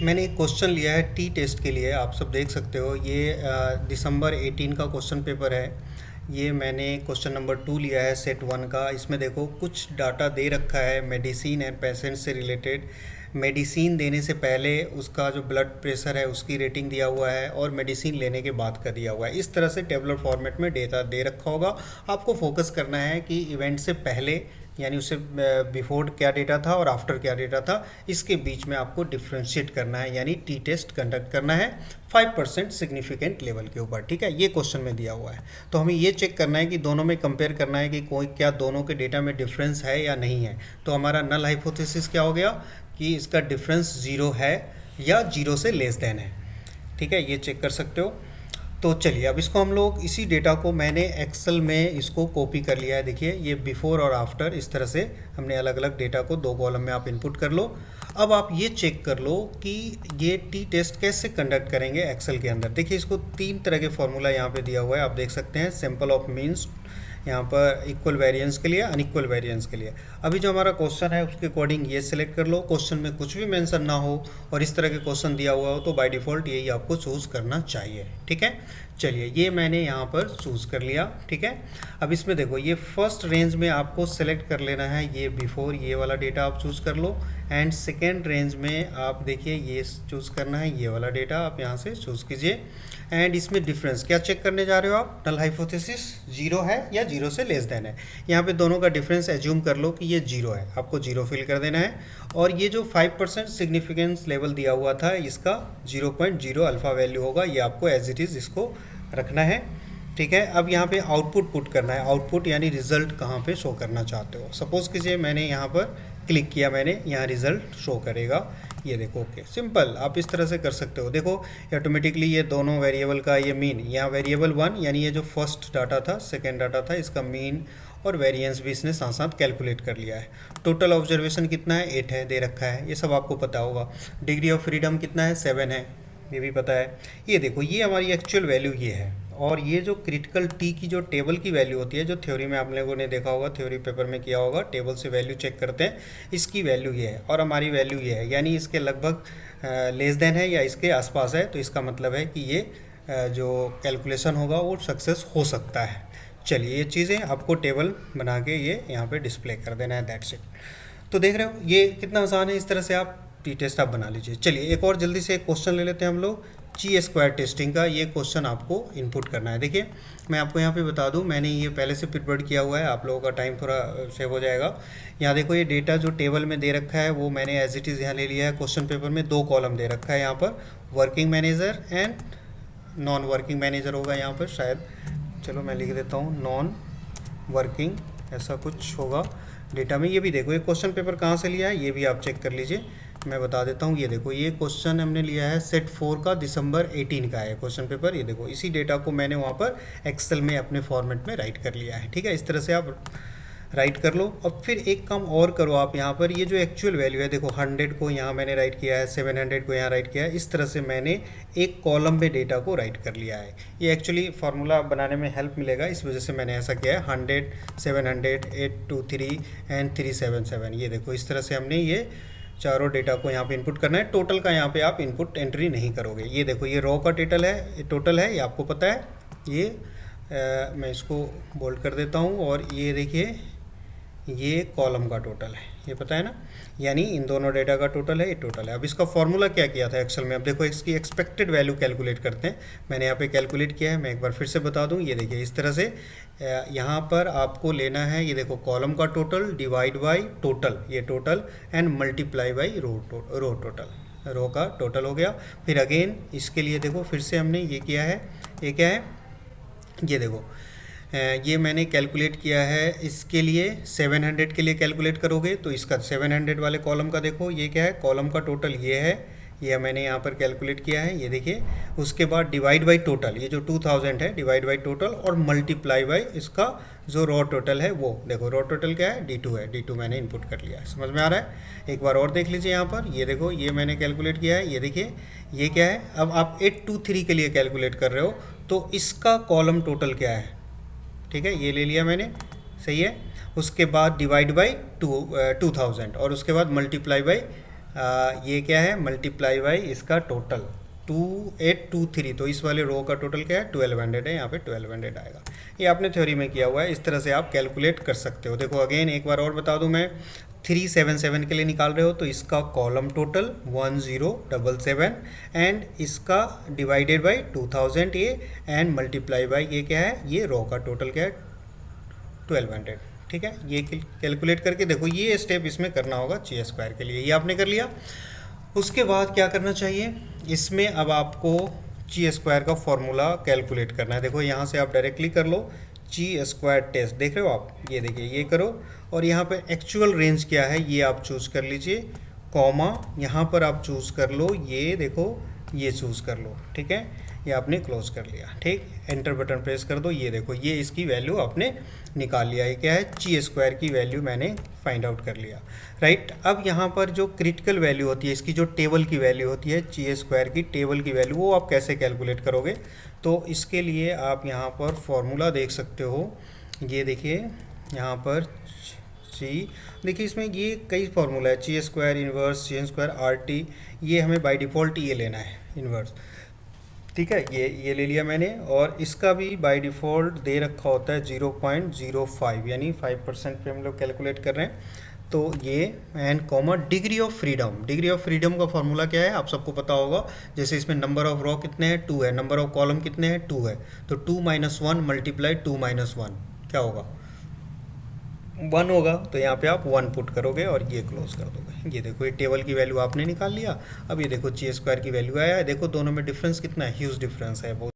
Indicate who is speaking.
Speaker 1: मैंने एक क्वेश्चन लिया है टी टेस्ट के लिए, आप सब देख सकते हो। ये दिसंबर 18 का क्वेश्चन पेपर है। ये मैंने क्वेश्चन नंबर 2 लिया है सेट 1 का। इसमें देखो कुछ डाटा दे रखा है मेडिसिन एंड पेशेंट से रिलेटेड। मेडिसिन देने से पहले उसका जो ब्लड प्रेशर है उसकी रेटिंग दिया हुआ है, और मेडिसिन लेने के बाद का दिया हुआ है। इस तरह से टेबलर फॉर्मेट में डेटा दे रखा होगा। आपको फोकस करना है कि इवेंट से पहले यानी उससे बिफोर क्या डेटा था और आफ्टर क्या डेटा था, इसके बीच में आपको डिफ्रेंशिएट करना है, यानी टी टेस्ट कंडक्ट करना है 5% सिग्निफिकेंट लेवल के ऊपर। ठीक है, ये क्वेश्चन में दिया हुआ है। तो हमें ये चेक करना है कि दोनों में कंपेयर करना है कि कोई क्या दोनों के डेटा में डिफरेंस है या नहीं है। तो हमारा नल हाइपोथेसिस क्या हो गया कि इसका डिफरेंस 0 है या 0 से लेस देन है। ठीक है, ये चेक कर सकते हो। तो चलिए अब इसको हम लोग इसी डेटा को मैंने एक्सेल में इसको कॉपी कर लिया है। देखिए ये बिफोर और आफ्टर, इस तरह से हमने अलग अलग डेटा को 2 कॉलम में आप इनपुट कर लो। अब आप ये चेक कर लो कि ये टी टेस्ट कैसे कंडक्ट करेंगे एक्सेल के अंदर। देखिए इसको 3 तरह के फॉर्मूला यहाँ पे दिया हुआ है, आप देख सकते हैं। सैंपल ऑफ मीन्स यहाँ पर इक्वल वेरिएंस के लिए, अनइक्वल वेरिएंस के लिए। अभी जो हमारा क्वेश्चन है उसके अकॉर्डिंग ये सिलेक्ट कर लो। क्वेश्चन में कुछ भी मेंशन ना हो और इस तरह के क्वेश्चन दिया हुआ हो तो बाय डिफ़ॉल्ट यही आपको चूज़ करना चाहिए। ठीक है, चलिए ये मैंने यहाँ पर चूज़ कर लिया। ठीक है, अब इसमें देखो ये फर्स्ट रेंज में आपको सेलेक्ट कर लेना है ये बिफोर, ये वाला डेटा आप चूज़ कर लो। एंड सेकेंड रेंज में आप देखिए ये चूज़ करना है, ये वाला डेटा आप यहाँ से चूज़ कीजिए। एंड इसमें डिफरेंस क्या चेक करने जा रहे हो आप, नल हाइपोथेसिस 0 है या 0 से लेस देन है। यहाँ पे दोनों का डिफरेंस एज्यूम कर लो कि ये 0 है, आपको 0 फिल कर देना है। और ये जो 5% सिग्निफिकेंस लेवल दिया हुआ था इसका 0.0 अल्फ़ा वैल्यू होगा, ये आपको एज इट इज़ इसको रखना है। ठीक है, अब यहाँ पे आउटपुट पुट करना है। आउटपुट यानी रिजल्ट कहाँ पे शो करना चाहते हो। सपोज़ कीजिए मैंने यहाँ पर क्लिक किया, मैंने यहाँ रिजल्ट शो करेगा, ये देखो। ओके, सिंपल, आप इस तरह से कर सकते हो। देखो ऑटोमेटिकली ये दोनों वेरिएबल का ये मीन, यहाँ वेरिएबल 1 यानी ये जो फर्स्ट डाटा था, सेकेंड डाटा था, इसका मीन और वेरिएंस भी इसने साथ साथ कैलकुलेट कर लिया है। टोटल ऑब्जर्वेशन कितना है, 8 है, दे रखा है, ये सब आपको पता होगा। डिग्री ऑफ फ्रीडम कितना है, 7 है, ये भी पता है। ये देखो ये हमारी एक्चुअल वैल्यू ये है। और ये जो क्रिटिकल टी की जो टेबल की वैल्यू होती है, जो थ्योरी में आप लोगों ने देखा होगा, थ्योरी पेपर में किया होगा, टेबल से वैल्यू चेक करते हैं, इसकी वैल्यू ये है और हमारी वैल्यू ये है, यानी इसके लगभग लेस देन है या इसके आसपास है। तो इसका मतलब है कि ये जो कैलकुलेशन होगा वो सक्सेस हो सकता है। चलिए ये चीज़ें आपको टेबल बना के ये यहाँ पे डिस्प्ले कर देना है, दैट्स इट। तो देख रहे हो ये कितना आसान है, इस तरह से आप टी टेस्ट आप बना लीजिए। चलिए एक और जल्दी से एक क्वेश्चन ले लेते हैं हम लोग, ची स्क्वायर टेस्टिंग का। ये क्वेश्चन आपको इनपुट करना है। देखिए मैं आपको यहाँ पे बता दूँ, मैंने ये पहले से प्रिपेयर किया हुआ है, आप लोगों का टाइम थोड़ा सेव हो जाएगा। यहाँ देखो ये डेटा जो टेबल में दे रखा है वो मैंने एज इट इज़ यहाँ ले लिया है। क्वेश्चन पेपर में 2 कॉलम दे रखा है यहाँ पर, working manager and non working manager होगा यहाँ पर शायद। चलो मैं लिख देता हूँ नॉन वर्किंग, ऐसा कुछ होगा डेटा में। ये भी देखो ये क्वेश्चन पेपर कहाँ से लिया है ये भी आप चेक कर लीजिए, मैं बता देता हूँ। ये देखो ये क्वेश्चन हमने लिया है सेट 4 का, दिसंबर 18 का है क्वेश्चन पेपर। ये देखो इसी डेटा को मैंने वहाँ पर एक्सेल में अपने फॉर्मेट में राइट कर लिया है। ठीक है, इस तरह से आप राइट कर लो। अब फिर एक काम और करो आप, यहाँ पर ये जो एक्चुअल वैल्यू है देखो, 100 को यहाँ मैंने राइट किया है, 700 को यहाँ राइट किया है। इस तरह से मैंने एक कॉलम में डेटा को राइट कर लिया है। ये एक्चुअली फार्मूला बनाने में हेल्प मिलेगा, इस वजह से मैंने ऐसा किया है। 100, 700, 823 एंड 377। ये देखो इस तरह से हमने ये चारों डेटा को यहाँ पे इनपुट करना है। टोटल का यहाँ पे आप इनपुट एंट्री नहीं करोगे। ये देखो ये रो का टोटल है, ये आपको पता है। ये मैं इसको बोल्ड कर देता हूँ। और ये देखिए ये कॉलम का टोटल है, ये पता है ना, यानी इन दोनों डेटा का टोटल है, ये टोटल है। अब इसका फॉर्मूला क्या किया था एक्सेल में, अब देखो इसकी एक्सपेक्टेड वैल्यू कैलकुलेट करते हैं। मैंने यहाँ पे कैलकुलेट किया है, मैं एक बार फिर से बता दूँ। ये देखिए इस तरह से यहाँ पर आपको लेना है, ये देखो कॉलम का टोटल डिवाइड बाई टोटल, ये total, and multiply by row total, row का टोटल हो गया। फिर अगेन इसके लिए देखो फिर से हमने ये किया है, ये क्या है, ये देखो ये मैंने कैलकुलेट किया है। इसके लिए 700 के लिए कैलकुलेट करोगे तो इसका 700 वाले कॉलम का देखो ये क्या है, कॉलम का टोटल ये है, ये मैंने यहाँ पर कैलकुलेट किया है, ये देखिए। उसके बाद डिवाइड बाई टोटल, ये जो 2000 है, डिवाइड बाई टोटल, और मल्टीप्लाई बाई इसका जो रॉ टोटल है वो देखो, रॉ टोटल क्या है, D2 है, D2 मैंने इनपुट कर लिया है। समझ में आ रहा है। एक बार और देख लीजिए यहाँ पर, ये देखो ये मैंने कैलकुलेट किया है, ये देखिए ये क्या है। अब आप 823 के लिए कैलकुलेट कर रहे हो तो इसका कॉलम टोटल क्या है, ठीक है, ये ले लिया मैंने, सही है। उसके बाद डिवाइड बाई 2000 और उसके बाद मल्टीप्लाई बाई ये क्या है, मल्टीप्लाई बाई इसका टोटल 2823, तो इस वाले रो का टोटल क्या है 1200 है, यहाँ पे 1200 आएगा। ये आपने थ्योरी में किया हुआ है, इस तरह से आप कैलकुलेट कर सकते हो। देखो अगेन एक बार और बता दूं मैं, 377 के लिए निकाल रहे हो तो इसका कॉलम टोटल 1077 एंड इसका डिवाइडेड बाई 2000 ये एंड मल्टीप्लाई बाई ये क्या है, ये रो का टोटल क्या है 1200। ठीक है, ये कैलकुलेट करके देखो, ये स्टेप इसमें करना होगा ची स्क्वायर के लिए, ये आपने कर लिया। उसके बाद क्या करना चाहिए, इसमें अब आपको ची स्क्वायर का फॉर्मूला कैलकुलेट करना है। देखो यहाँ से आप डायरेक्टली कर लो ची स्क्वायर टेस्ट, देख रहे हो आप, ये देखिए ये करो और यहाँ पे एक्चुअल रेंज क्या है ये आप चूज़ कर लीजिए, कॉमा यहाँ पर आप चूज़ कर लो, ये देखो ये चूज़ कर लो। ठीक है, ये आपने क्लोज कर लिया। ठीक, एंटर बटन प्रेस कर दो, ये देखो ये इसकी वैल्यू आपने निकाल लिया। ये क्या है, ची स्क्वायर की वैल्यू मैंने फाइंड आउट कर लिया। राइट, अब यहाँ पर जो क्रिटिकल वैल्यू होती है, इसकी जो टेबल की वैल्यू होती है, ची स्क्वायर की टेबल की वैल्यू, वो आप कैसे कैलकुलेट करोगे, तो इसके लिए आप यहाँ पर फॉर्मूला देख सकते हो। ये देखिए यहाँ पर ची, देखिए इसमें ये कई फार्मूला है, ची स्क्वायर, इन्वर्स, ची स्क्वायर, आर टी, ये हमें बाय डिफ़ॉल्ट ये लेना है इन्वर्स। ठीक है, ये ले लिया मैंने, और इसका भी बाय डिफ़ॉल्ट दे रखा होता है 0.05, यानी 5% पे हम लोग कैलकुलेट कर रहे हैं। तो ये and comma degree of freedom, degree of freedom का फॉर्मूला क्या है आप सबको पता होगा। जैसे इसमें नंबर ऑफ रो कितने हैं 2 है, नंबर ऑफ कॉलम कितने हैं 2 है, तो 2 - 1 मल्टीप्लाई 2 - 1 क्या होगा 1 होगा, तो यहाँ पे आप 1 पुट करोगे और ये क्लोज कर दोगे। ये देखो ये टेबल की वैल्यू आपने निकाल लिया। अब ये देखो ची स्क्वायर की वैल्यू आया है, देखो दोनों में डिफरेंस कितना है, ह्यूज डिफरेंस है बहुत।